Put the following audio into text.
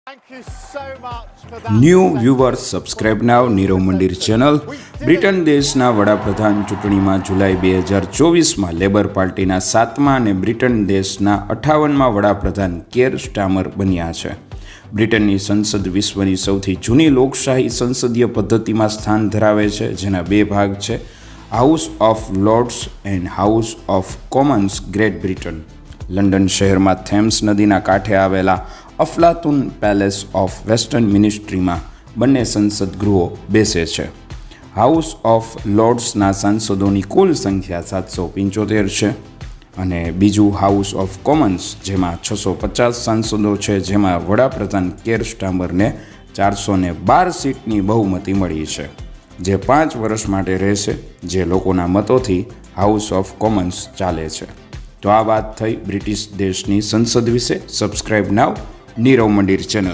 Thank you so much for that. New viewers subscribe નાવ નીરવ મંદિર channel. Britain દેશના વડાપ્રધાન ચૂંટણીમાં જુલાઈ 2024માં લેબર પાર્ટીના 7મા અને બ્રિટન દેશના 58મા વડાપ્રધાન કેર સ્ટાર્મર બન્યા છે. બ્રિટનની સંસદ વિશ્વની સૌથી જૂની લોકશાહી સંસદીય પદ્ધતિમાં સ્થાન ધરાવે છે, જેના બે ભાગ છે, house of lords and house of Commons. Great Britain London શહેરમાં થેમ્સ નદીના કાંઠે આવેલા અફલાતુન પેલેસ ઓફ વેસ્ટર્ન મિનિસ્ટ્રીમાં બંને સંસદ ગૃહો બેસે છે. હાઉસ ઓફ લોર્ડ્સના સાંસદોની કુલ સંખ્યા 775 છે અને બીજું હાઉસ ઓફ કોમન્સ, જેમાં 650 સાંસદો છે, જેમાં વડાપ્રધાન કેર સ્ટાર્મરને 412 સીટની બહુમતી મળી છે, જે 5 વર્ષ માટે રહેશે, જે લોકોના મતોથી હાઉસ ઓફ કોમન્સ ચાલે છે. તો આ વાત થઈ બ્રિટિશ દેશની સંસદ વિશે. સબસ્ક્રાઇબ નાવ નીરવ મંદિર ચેનલ.